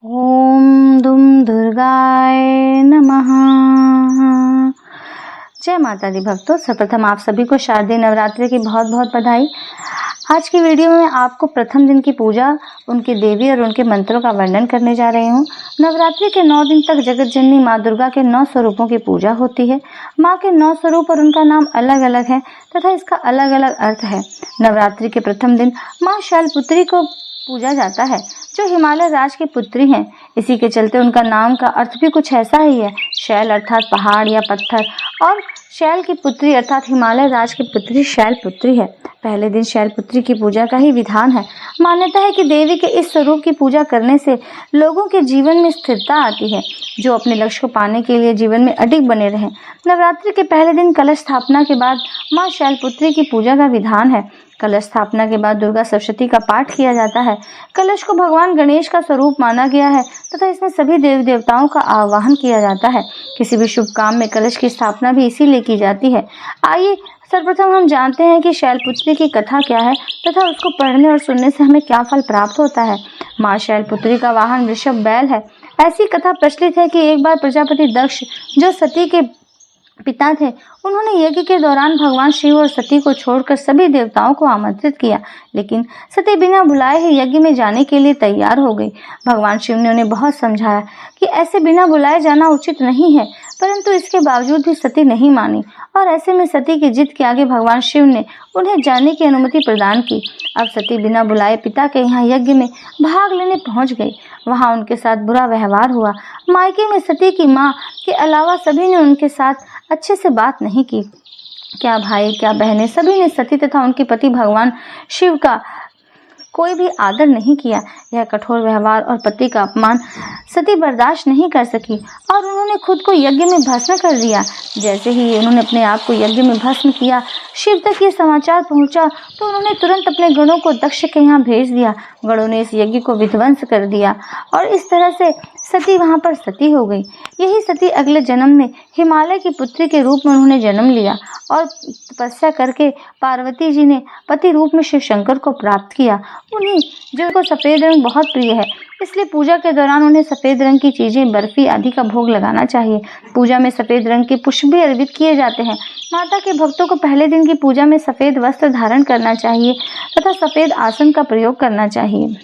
ओम दुम दुर्गाय नमः। जय माता दी भक्तों, सर्वप्रथम आप सभी को शारदीय नवरात्रि की बहुत बहुत बधाई। आज की वीडियो में आपको प्रथम दिन की पूजा, उनकी देवी और उनके मंत्रों का वर्णन करने जा रही हूँ। नवरात्रि के 9 दिन तक जगत जननी माँ दुर्गा के 9 स्वरूपों की पूजा होती है। माँ के 9 स्वरूप और उनका नाम अलग अलग है तथा इसका अलग अलग अर्थ है। नवरात्रि के प्रथम दिन माँ शैलपुत्री को पूजा जाता है, जो हिमालय राज की पुत्री हैं। इसी के चलते उनका नाम का अर्थ भी कुछ ऐसा ही है। शैल अर्थात पहाड़ या पत्थर, और शैल की पुत्री अर्थात हिमालय राज की पुत्री शैलपुत्री है। पहले दिन शैलपुत्री की पूजा का ही विधान है। मान्यता है कि देवी के इस स्वरूप की पूजा करने से लोगों के जीवन में स्थिरता आती है, जो अपने लक्ष्य को पाने के लिए जीवन में अडिग बने रहें। नवरात्रि के पहले दिन कलश स्थापना के बाद माँ शैलपुत्री की पूजा का विधान है। कलश स्थापना के बाद दुर्गा सप्तशती का पाठ किया जाता है। कलश को भगवान गणेश का स्वरूप माना गया है तथा इसमें सभी देवी देवताओं का आवाहन किया जाता है। किसी भी शुभ काम में कलश की स्थापना भी इसीलिए की जाती है। आइए सर्वप्रथम हम जानते हैं कि शैलपुत्री की कथा क्या है तथा उसको पढ़ने और सुनने से हमें क्या फल प्राप्त होता है। माँ शैलपुत्री का वाहन वृषभ बैल है। ऐसी कथा प्रचलित है कि एक बार प्रजापति दक्ष, जो सती के पिता थे, उन्होंने यज्ञ के दौरान भगवान शिव और सती को छोड़कर सभी देवताओं को आमंत्रित किया, लेकिन सती बिना बुलाए ही यज्ञ में जाने के लिए तैयार हो गई। भगवान शिव ने उन्हें बहुत समझाया कि ऐसे बिना बुलाए जाना उचित नहीं है, परंतु इसके बावजूद भी सती नहीं मानी और ऐसे में सती की जिद के आगे भगवान शिव ने उन्हें जाने की अनुमति प्रदान की। अब सती बिना बुलाए पिता के यहाँ यज्ञ में भाग लेने पहुंच गई। वहां उनके साथ बुरा व्यवहार हुआ। मायके में सती की माँ के अलावा सभी ने उनके साथ अच्छे से बात नहीं की। क्या भाई क्या बहनें, सभी ने सती तथा उनके पति भगवान शिव का कोई भी आदर नहीं किया। यह कठोर व्यवहार और पति का अपमान सती बर्दाश्त नहीं कर सकी और उन्होंने खुद को यज्ञ में भस्म कर दिया। जैसे ही उन्होंने अपने आप को यज्ञ में भस्म किया, शिव तक ये समाचार पहुंचा तो उन्होंने तुरंत अपने गणों को दक्ष के यहाँ भेज दिया। गणों ने इस यज्ञ को विध्वंस कर दिया और इस तरह से सती वहां पर सती हो गई। यही सती अगले जन्म में हिमालय की पुत्री के रूप में उन्होंने जन्म लिया और तपस्या करके पार्वती जी ने पति रूप में शिव शंकर को प्राप्त किया। उन्हीं जो को सफ़ेद रंग बहुत प्रिय है, इसलिए पूजा के दौरान उन्हें सफ़ेद रंग की चीज़ें, बर्फी आदि का भोग लगाना चाहिए। पूजा में सफ़ेद रंग के पुष्प भी अर्पित किए जाते हैं। माता के भक्तों को पहले दिन की पूजा में सफ़ेद वस्त्र धारण करना चाहिए तथा सफ़ेद आसन का प्रयोग करना चाहिए।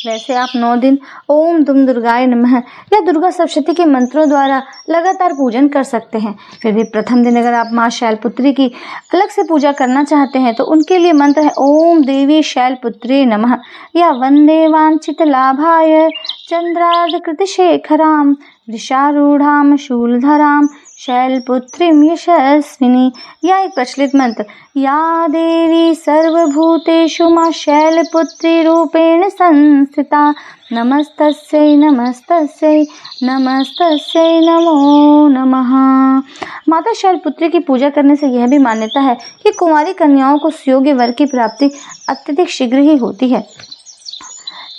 वैसे आप 9 दिन ओम दुम दुर्गाय नमः या दुर्गा सप्तशती के मंत्रों द्वारा लगातार पूजन कर सकते हैं। फिर भी प्रथम दिन अगर आप माँ शैलपुत्री की अलग से पूजा करना चाहते हैं तो उनके लिए मंत्र है ओम देवी शैलपुत्री नमः या वंदे वांछित लाभाय चंद्रार्धकृत शेखराम वृषारूढ़ाम शूलधराम शैलपुत्रीम यशस्विनी। या एक प्रचलित मंत्र या देवी सर्वभूतेषु माँ शैलपुत्री रूपेण संस्थिता नमस्तस्यै नमस्तस्यै नमस्तस्यै नमो नमः। माता शैलपुत्री की पूजा करने से यह भी मान्यता है कि कुंवारी कन्याओं को सुयोग्य वर की प्राप्ति अत्यधिक शीघ्र ही होती है।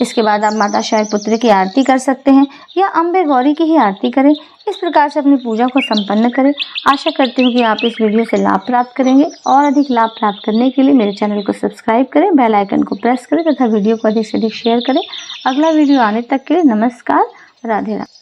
इसके बाद आप माता शैलपुत्री की आरती कर सकते हैं या अम्बे गौरी की ही आरती करें। इस प्रकार से अपनी पूजा को संपन्न करें। आशा करती हूँ कि आप इस वीडियो से लाभ प्राप्त करेंगे और अधिक लाभ प्राप्त करने के लिए मेरे चैनल को सब्सक्राइब करें, बेल आइकन को प्रेस करें तथा वीडियो को अधिक से अधिक शेयर करें। अगला वीडियो आने तक के लिए नमस्कार, राधे राधे।